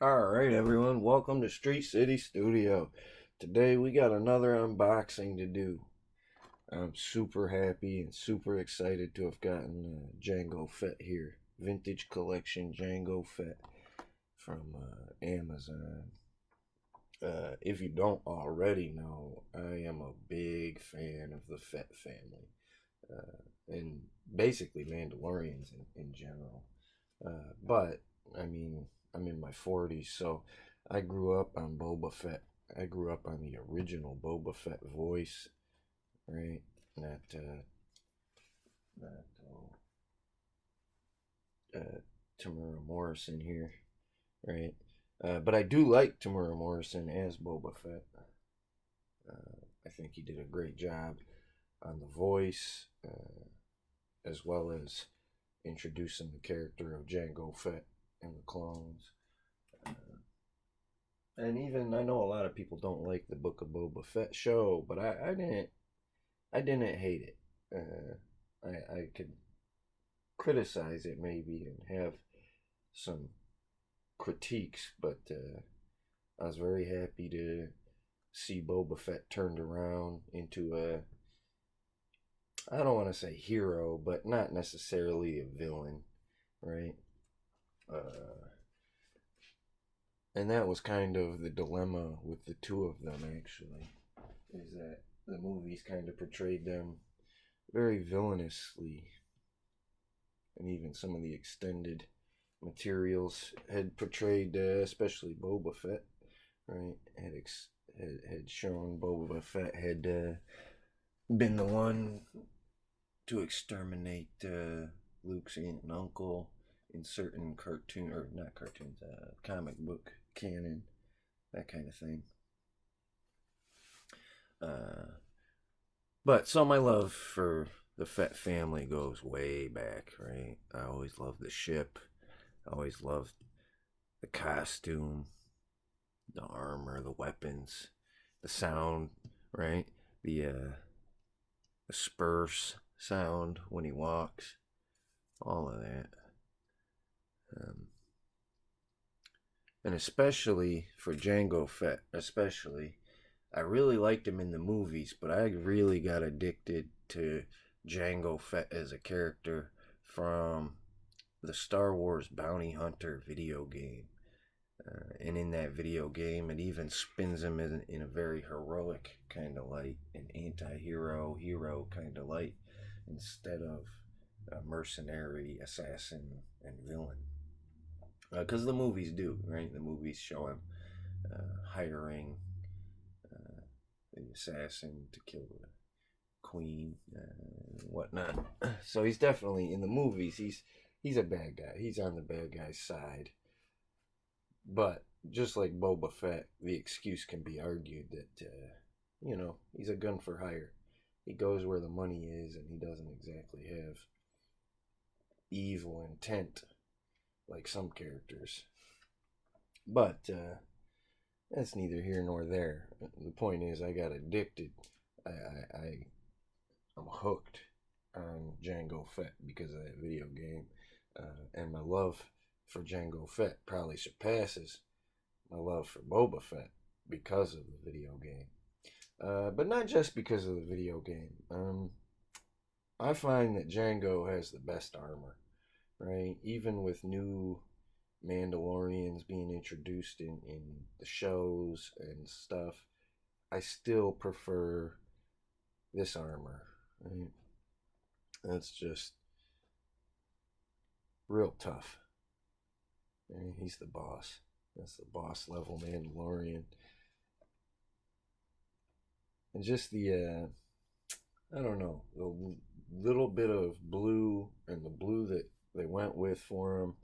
Alright, everyone, welcome to Street City Studio. Today we got another unboxing to do. I'm super happy and super excited to have gotten Jango Fett here. Vintage Collection Jango Fett from Amazon. If you don't already know, I am a big fan of the Fett family. And basically Mandalorians in general. But I mean, I'm in my 40s, so I grew up on Boba Fett. I grew up on the original Boba Fett voice, right? Not not Tamura Morrison here, right? But I do like Tamura Morrison as Boba Fett. I think he did a great job on the voice, as well as introducing the character of Jango Fett and the clones. Uh, and even I know a lot of people don't like the Book of Boba Fett show, but I didn't hate it. I could criticize it maybe and have some critiques, but I was very happy to see Boba Fett turned around into a, I don't want to say hero, but not necessarily a villain, right? Uh, and that was kind of the dilemma with the two of them, actually, is that the movies kind of portrayed them very villainously, and even some of the extended materials had portrayed, especially Boba Fett, right? Had shown Boba Fett had been the one to exterminate Luke's aunt and uncle in certain cartoon or not cartoons, comic book canon, that kind of thing. Uh, but so my love for the Fett family goes way back, right? I always loved the ship. I always loved the costume, the armor, the weapons, the sound, right? The spurs sound when he walks, all of that. Um, and especially for Jango Fett, especially, I really liked him in the movies, but I really got addicted to Jango Fett as a character from the Star Wars Bounty Hunter video game. And in that video game, it even spins him in a very heroic kind of light, an anti hero kind of light, instead of a mercenary, assassin, and villain. Because the movies do, right? The movies show him hiring uh, the assassin to kill the queen and whatnot. So he's definitely in the movies. He's a bad guy. He's on the bad guy's side. But just like Boba Fett, the excuse can be argued that he's a gun for hire. He goes where the money is, and he doesn't exactly have evil intent like some characters. But that's neither here nor there. The point is, I got addicted. I'm hooked on Jango Fett because of that video game, and my love for Jango Fett probably surpasses my love for Boba Fett because of the video game. But not just because of the video game. I find that Jango has the best armor, right? Even with new Mandalorians being introduced in the shows and stuff, I still prefer this armor, right? That's just real tough. Right? He's the boss. That's the boss level Mandalorian. And just I don't know, the little bit of blue and the blue that they went with for him,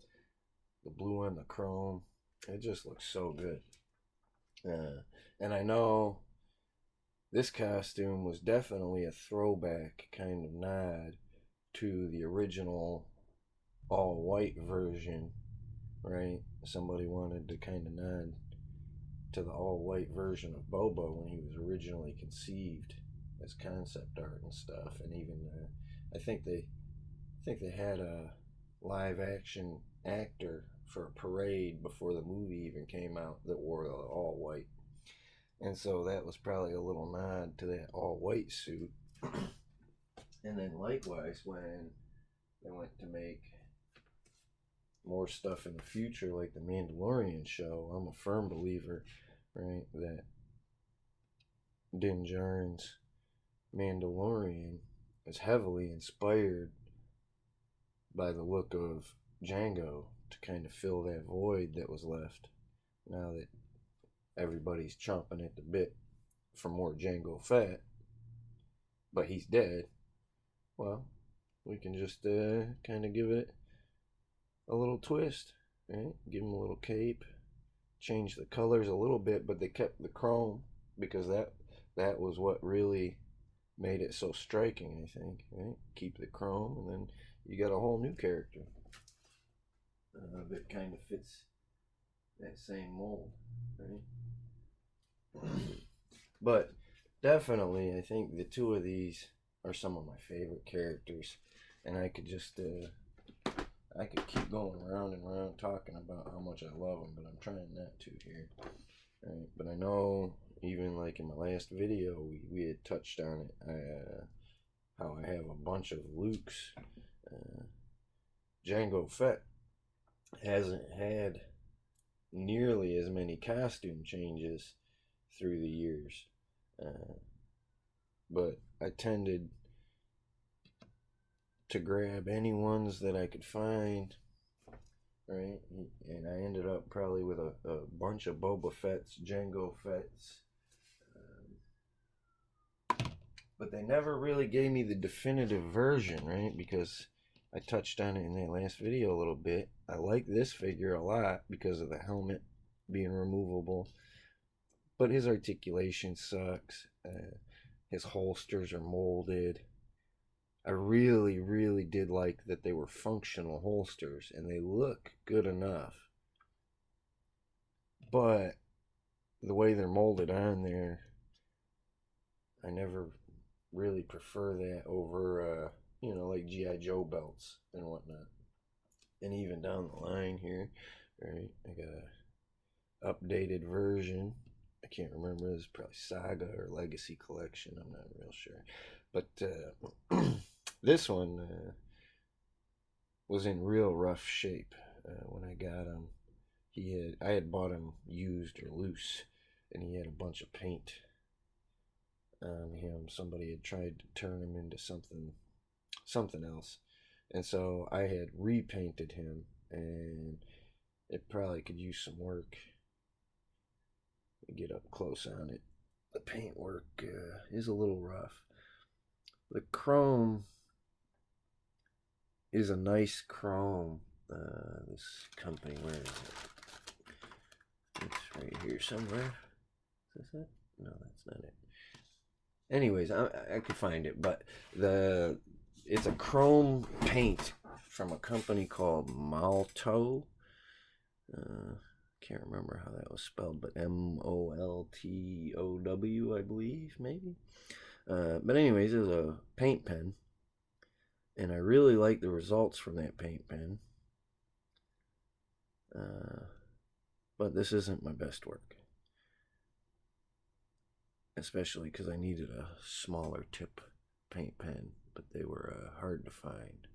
the blue on the chrome, it just looks so good. And I know this costume was definitely a throwback kind of nod to the original all white version, right? Somebody wanted to kind of nod to the all white version of Boba when he was originally conceived as concept art and stuff, and even I think they had a live action actor for a parade before the movie even came out that wore all white. And so that was probably a little nod to that all white suit. And then likewise, when they went to make more stuff in the future, like the Mandalorian show, I'm a firm believer, right, that Din Djarin's Mandalorian is heavily inspired by the look of Jango to kind of fill that void that was left now that everybody's chomping at the bit for more Jango Fett, but he's dead. Well, we can just kind of give it a little twist, right? Give him a little cape, change the colors a little bit, but they kept the chrome because that was what really made it so striking, I think, right? Keep the chrome, and then you got a whole new character that kind of fits that same mold, right? But definitely, I think the two of these are some of my favorite characters, and I could just I could keep going round and round talking about how much I love them, but I'm trying not to here. Right? But I know even like in my last video we had touched on it, how I have a bunch of Lukes. Jango Fett hasn't had nearly as many costume changes through the years, but I tended to grab any ones that I could find, right? And I ended up probably with a bunch of Boba Fett's, Jango Fett's, but they never really gave me the definitive version, right? Because I touched on it in that last video a little bit. I like this figure a lot because of the helmet being removable, but his articulation sucks. His holsters are molded. I really, really did like that they were functional holsters and they look good enough. But the way they're molded on there, I never really prefer that over, like G.I. Joe belts and whatnot. And even down the line here, right, I got an updated version. I can't remember, it's probably Saga or Legacy Collection, I'm not real sure. But this one was in real rough shape when I got him. I had bought him used or loose, and he had a bunch of paint on him. Somebody had tried to turn him into something else, and so I had repainted him, and it probably could use some work. Get up close on it. The paint work is a little rough. The chrome is a nice chrome. This company, where is it? It's right here somewhere. Is this it? No, that's not it. Anyways, I could find it, but it's a chrome paint from a company called Malto. Can't remember how that was spelled, but Moltow, I believe, maybe. But anyways, it was a paint pen, and I really like the results from that paint pen. But this isn't my best work, especially because I needed a smaller tip paint pen, but they were hard to find.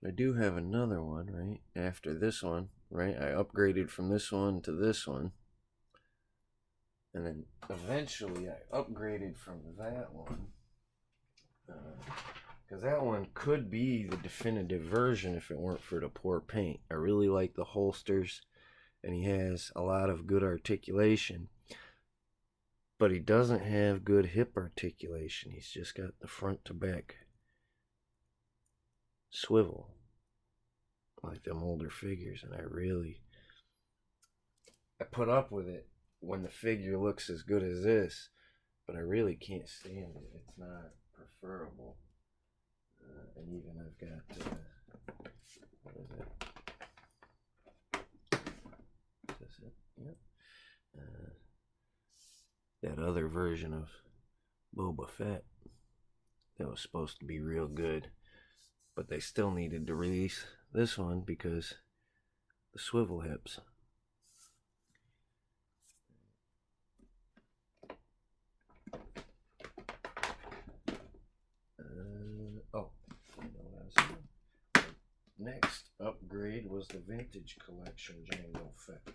I do have another one, right? After this one, right? I upgraded from this one to this one. And then eventually I upgraded from that one. Because that one could be the definitive version if it weren't for the poor paint. I really like the holsters, and he has a lot of good articulation. But he doesn't have good hip articulation. He's just got the front to back swivel like them older figures, and I put up with it when the figure looks as good as this, but I really can't stand it. It's not preferable. And even I've got what is it? Is this it? Yep. That other version of Boba Fett that was supposed to be real good. But they still needed to release this one because the swivel hips. Oh, I know what I was saying. Next upgrade was the Vintage Collection Jango Fett.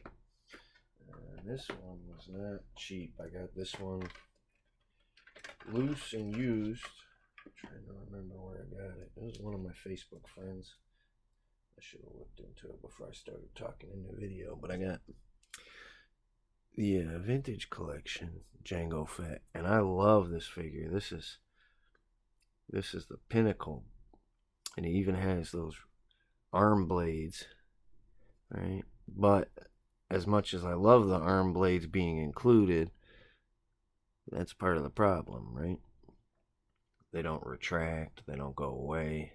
This one was not cheap. I got this one loose and used. I'm trying to remember where I got it. It was one of my Facebook friends. I should have looked into it before I started talking in the video, but I got the Vintage Collection Jango Fett, and I love this figure. This is the pinnacle, and it even has those arm blades, right? But as much as I love the arm blades being included, that's part of the problem, right? They don't retract, they don't go away,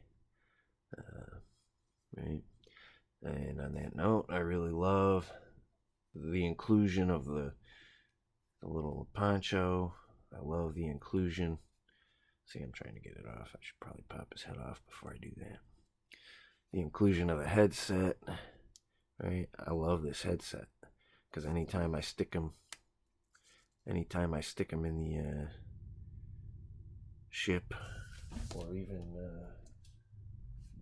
right? And on that note, I really love the inclusion of the little poncho. I love the inclusion. See, I'm trying to get it off. I should probably pop his head off before I do that. The inclusion of the headset, right? I love this headset because anytime I stick him in the ship, or even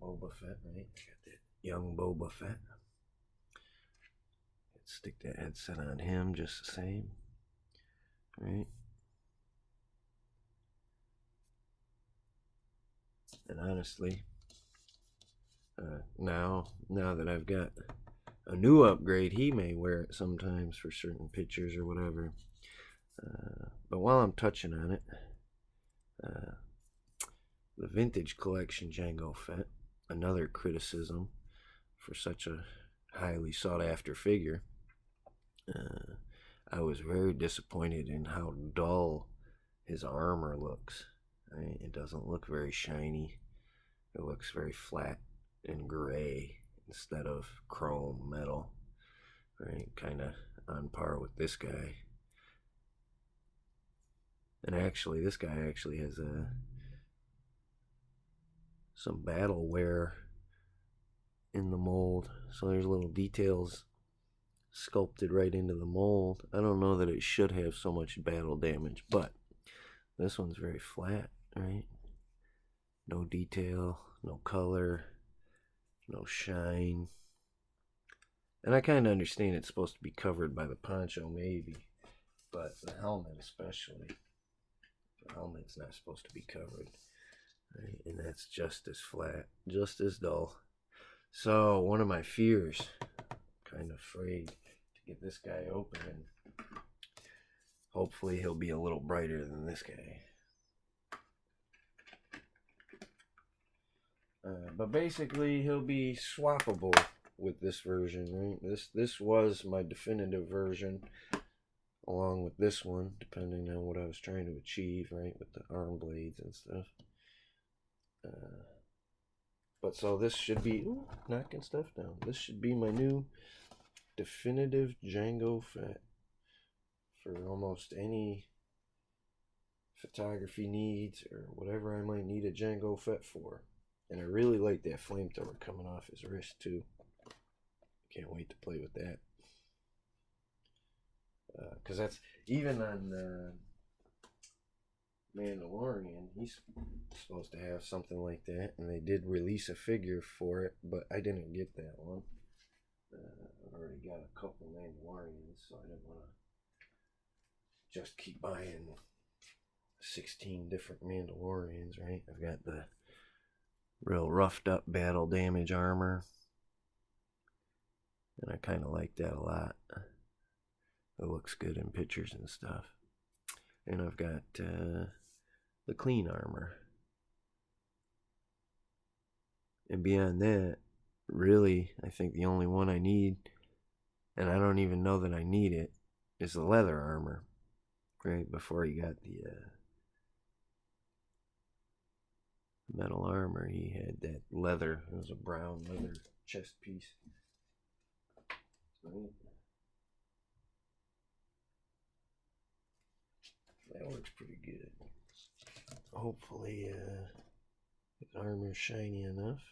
Boba Fett, right? Got that young Boba Fett. Stick that headset on him just the same, right? And honestly, now that I've got a new upgrade, he may wear it sometimes for certain pictures or whatever. But while I'm touching on it, the Vintage Collection Jango Fett, another criticism for such a highly sought after figure. I was very disappointed in how dull his armor looks. Right? It doesn't look very shiny. It looks very flat and gray instead of chrome metal. Right? Kind of on par with this guy. And actually, this guy actually has some battle wear in the mold. So there's little details sculpted right into the mold. I don't know that it should have so much battle damage, but this one's very flat, right? No detail, no color, no shine. And I kind of understand it's supposed to be covered by the poncho, maybe, but the helmet especially. The helmet's not supposed to be covered, right? And that's just as flat, just as dull. So one of my fears, kind of afraid to get this guy open, and hopefully he'll be a little brighter than this guy. But basically he'll be swappable with this version, right? This was my definitive version, along with this one, depending on what I was trying to achieve, right, with the arm blades and stuff. But so this should be, knocking stuff down. This should be my new definitive Jango Fett for almost any photography needs or whatever I might need a Jango Fett for. And I really like that flamethrower coming off his wrist too. Can't wait to play with that. Because that's, even on Mandalorian, he's supposed to have something like that. And they did release a figure for it, but I didn't get that one. I've already got a couple Mandalorians, so I didn't want to just keep buying 16 different Mandalorians, right? I've got the real roughed up battle damage armor, and I kind of like that a lot. It looks good in pictures and stuff. And I've got the clean armor. And beyond that, really, I think the only one I need, and I don't even know that I need it, is the leather armor. Right before he got the metal armor, he had that leather. It was a brown leather chest piece. Right. That works pretty good. Hopefully His armor's shiny enough.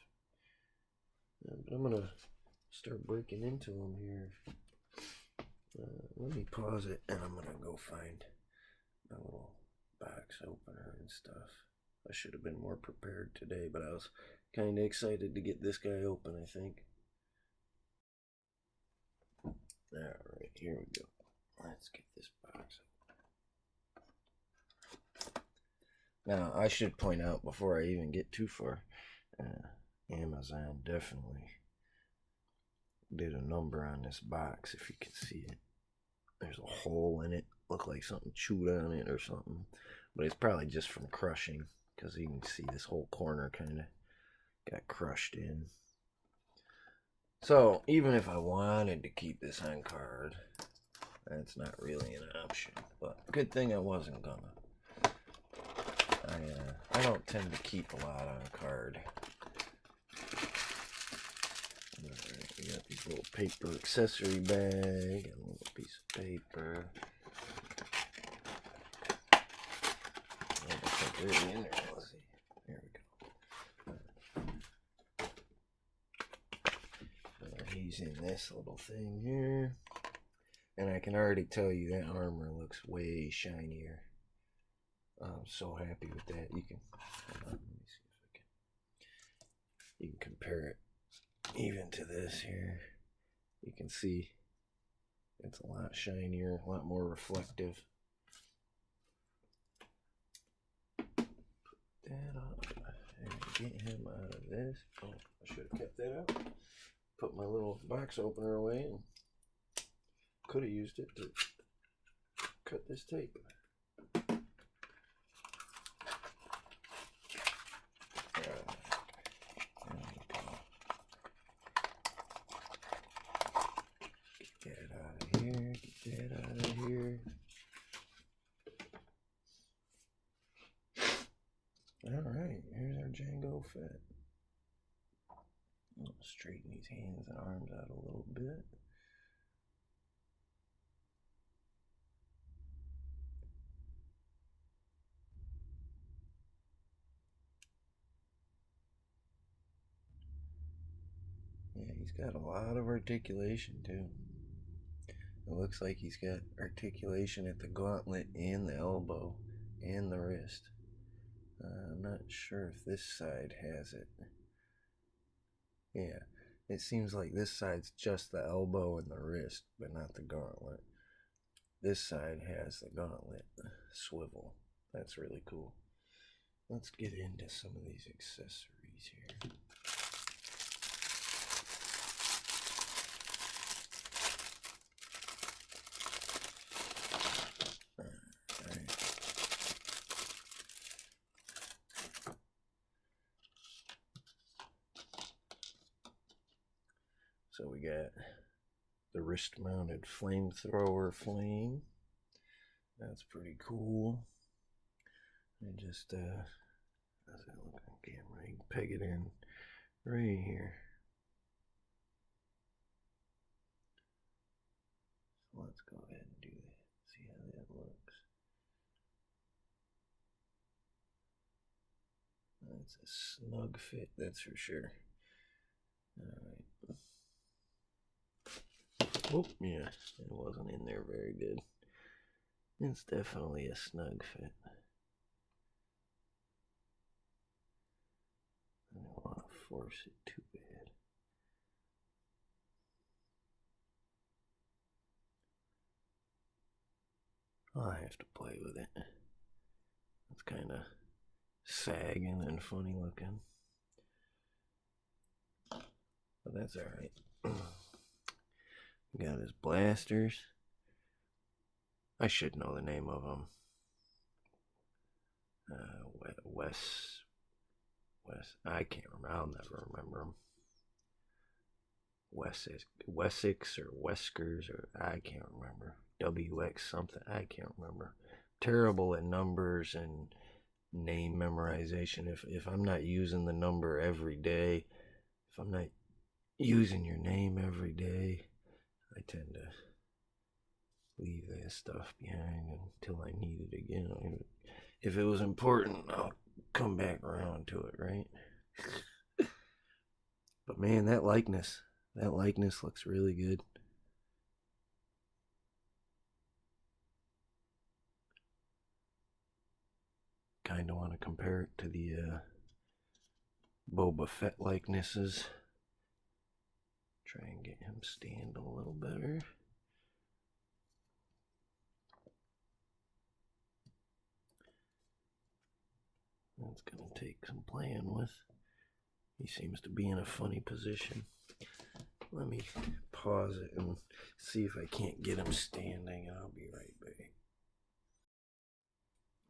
But I'm gonna start breaking into him here. Let me pause it, and I'm gonna go find my little box opener and stuff. I should have been more prepared today, but I was kind of excited to get this guy open, I think. Alright, here we go. Let's get this box open. Now, I should point out before I even get too far, Amazon definitely did a number on this box, if you can see it. There's a hole in it, look like something chewed on it or something, but it's probably just from crushing, because you can see this whole corner kind of got crushed in. So even if I wanted to keep this on card, that's not really an option, but good thing I wasn't gonna. I don't tend to keep a lot on card. Alright, we got these little paper accessory bag, and a little piece of paper. Really in there. Let's see. There we go. He's in this little thing here, and I can already tell you that armor looks way shinier. I'm so happy with that. You can, let me see if I can. You can compare it even to this here. You can see it's a lot shinier, a lot more reflective. That up and get him out of this. Oh, I should have kept that out. Put my little box opener away, and could have used it to cut this tape. Get that out of here. Get that out of here. Alright, here's our Jango Fett. I'll straighten these hands and arms out a little bit. Yeah, he's got a lot of articulation too. It looks like he's got articulation at the gauntlet and the elbow and the wrist. I'm not sure if this side has it. Yeah, it seems like this side's just the elbow and the wrist, but not the gauntlet. This side has the gauntlet swivel. That's really cool. Let's get into some of these accessories here. So we got the wrist-mounted flamethrower flame. That's pretty cool. And just, how's that look on camera? You can peg it in right here. So let's go ahead and do that. See how that looks. That's a snug fit, that's for sure. Alright. Oh, yeah, it wasn't in there very good. It's definitely a snug fit. I don't want to force it too bad. I have to play with it. It's kind of sagging and funny looking. But that's alright. Got his blasters. I should know the name of them. I can't remember. I'll never remember them. Wessex or Weskers, or I can't remember. WX something. I can't remember. Terrible at numbers and name memorization. If I'm not using the number every day, if I'm not using your name every day, I tend to leave that stuff behind until I need it again. If it was important, I'll come back around to it, right? But man, that likeness looks really good. Kind of want to compare it to the Boba Fett likenesses. Try and get him stand a little better. That's going to take some playing with. He seems to be in a funny position. Let me pause it and see if I can't get him standing. I'll be right back.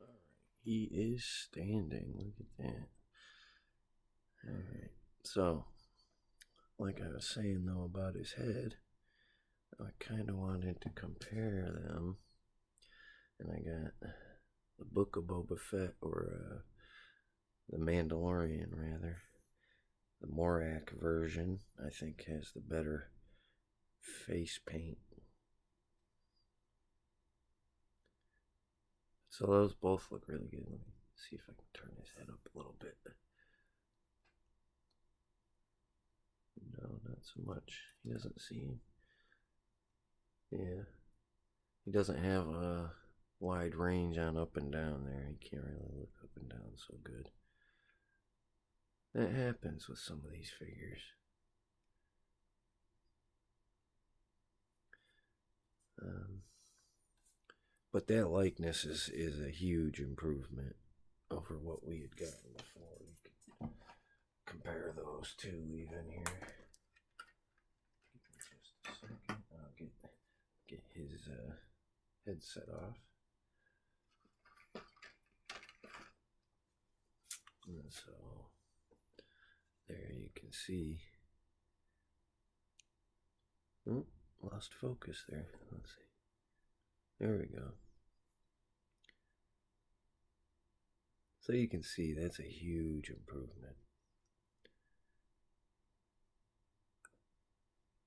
Alright, he is standing. Look at that. Alright, so, like I was saying though about his head, I kind of wanted to compare them. And I got the Book of Boba Fett, or the Mandalorian rather. The Morak version, I think, has the better face paint. So those both look really good. Let me see if I can turn his head up a little bit. No, not so much. He doesn't seem... Yeah. He doesn't have a wide range on up and down there. He can't really look up and down so good. That happens with some of these figures. But that likeness is a huge improvement over what we had gotten before. We can compare those two even here. Just a second. I'll get his headset off. And so there you can see. Oh, lost focus there. Let's see. There we go. So you can see that's a huge improvement.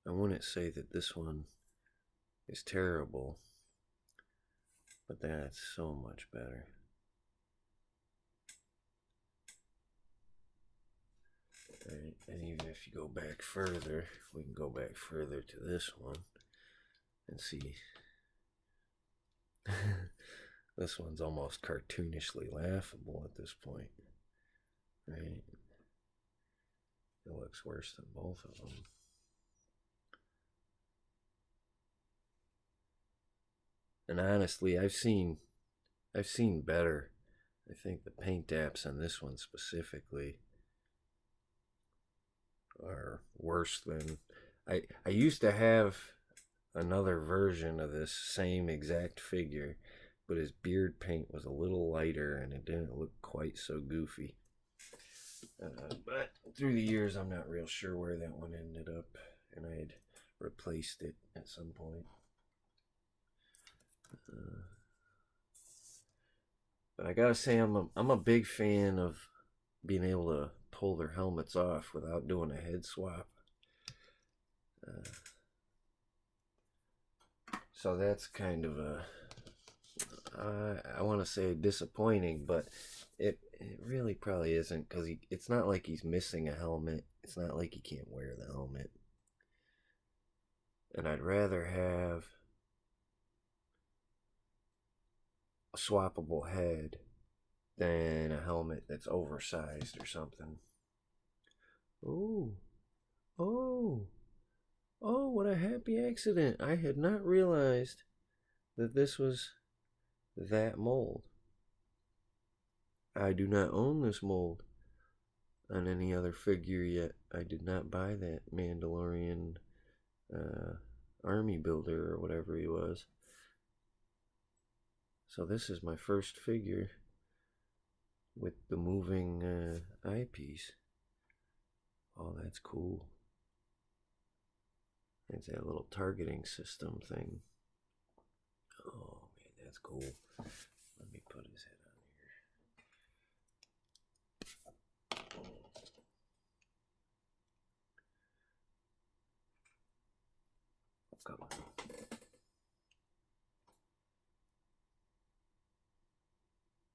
I wouldn't say that this one is terrible, but that's so much better. Right, and even if you go back further, we can go back further to this one and see. This one's almost cartoonishly laughable at this point, right? It looks worse than both of them. And honestly, I've seen better. I think the paint apps on this one specifically are worse than... I used to have another version of this same exact figure, but his beard paint was a little lighter and it didn't look quite so goofy. But through the years, I'm not real sure where that one ended up, and I had replaced it at some point. But I gotta say, I'm a big fan of being able to pull their helmets off without doing a head swap. So that's kind of a, I want to say disappointing, but it really probably isn't, because it's not like he's missing a helmet. It's not like he can't wear the helmet. And I'd rather have a swappable head than a helmet that's oversized or something. Oh, oh, oh, what a happy accident. I had not realized that this was that mold. I do not own this mold on any other figure yet. I did not buy that Mandalorian army builder or whatever he was. So this is my first figure with the moving eyepiece. Oh, that's cool. It's that little targeting system thing. Oh man, that's cool. Let me put his head on here. Oh, come on.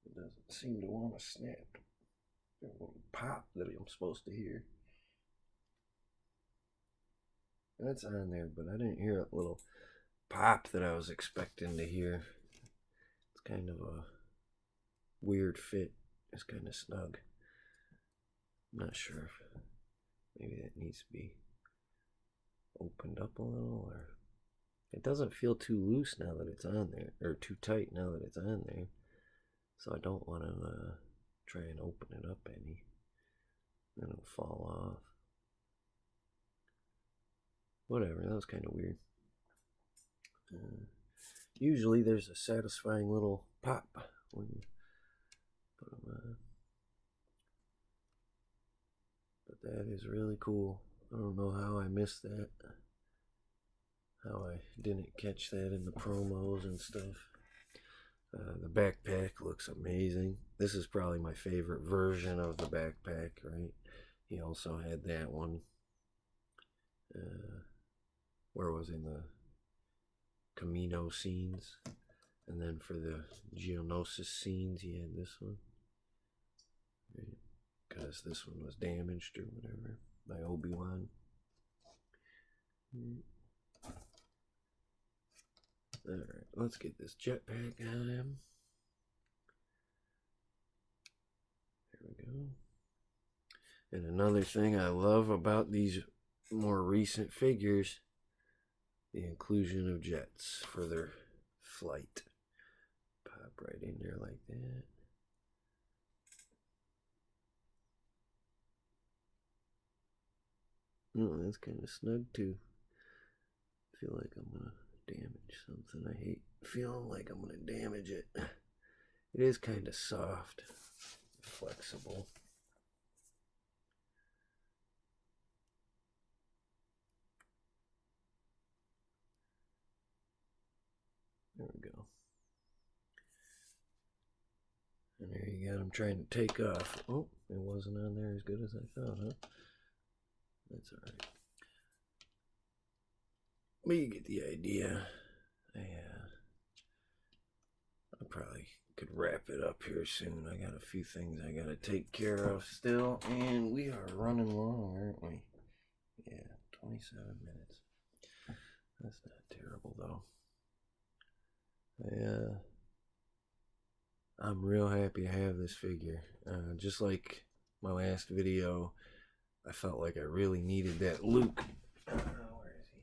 It doesn't seem to want to snap. There's a little pop that I'm supposed to hear. That's on there, but I didn't hear a little pop that I was expecting to hear. It's kind of a weird fit. It's kind of snug. I'm not sure if maybe that needs to be opened up a little, or it doesn't feel too loose now that it's on there, or too tight now that it's on there. So I don't want to try and open it up any. Then it'll fall off. Whatever, that was kind of weird. Usually there's a satisfying little pop when you put them on. But that is really cool. I don't know how I missed that. How I didn't catch that in the promos and stuff. The backpack looks amazing. This is probably my favorite version of the backpack, right? He also had that one. Where was in the Camino scenes. And then for the Geonosis scenes, he had this one. Right? Because this one was damaged or whatever by Obi-Wan. Alright, let's get this jetpack on him. There we go. And another thing I love about these more recent figures, the inclusion of jets for their flight. Pop right in there like that. Oh, that's kind of snug too. I feel like I'm gonna damage something. I hate feeling like I'm gonna damage it. It is kind of soft, flexible. There we go. And there you got him trying to take off. Oh, it wasn't on there as good as I thought, huh? That's alright. But you get the idea. I probably could wrap it up here soon. I got a few things I gotta take care of still, and we are running long, aren't we? Yeah, 27 minutes. That's not terrible though. I'm real happy to have this figure. Just like my last video, I felt like I really needed that Luke. Where is he?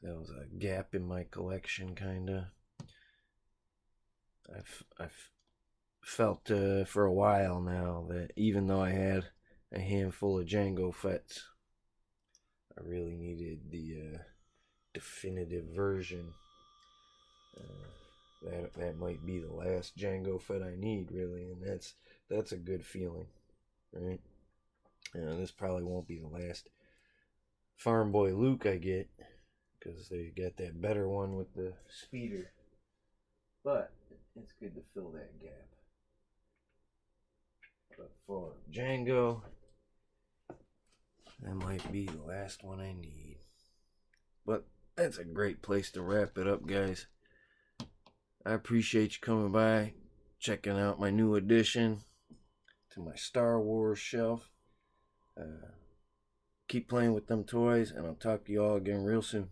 That was a gap in my collection, kinda. I've felt for a while now that even though I had a handful of Jango Fetts, I really needed the definitive version. That might be the last Jango Fett I need, really, and that's a good feeling, right? This probably won't be the last Farm Boy Luke I get, because they got that better one with the speeder. But it's good to fill that gap. But for Jango, that might be the last one I need. But that's a great place to wrap it up, guys. I appreciate you coming by, checking out my new addition to my Star Wars shelf. Keep playing with them toys, and I'll talk to you all again real soon.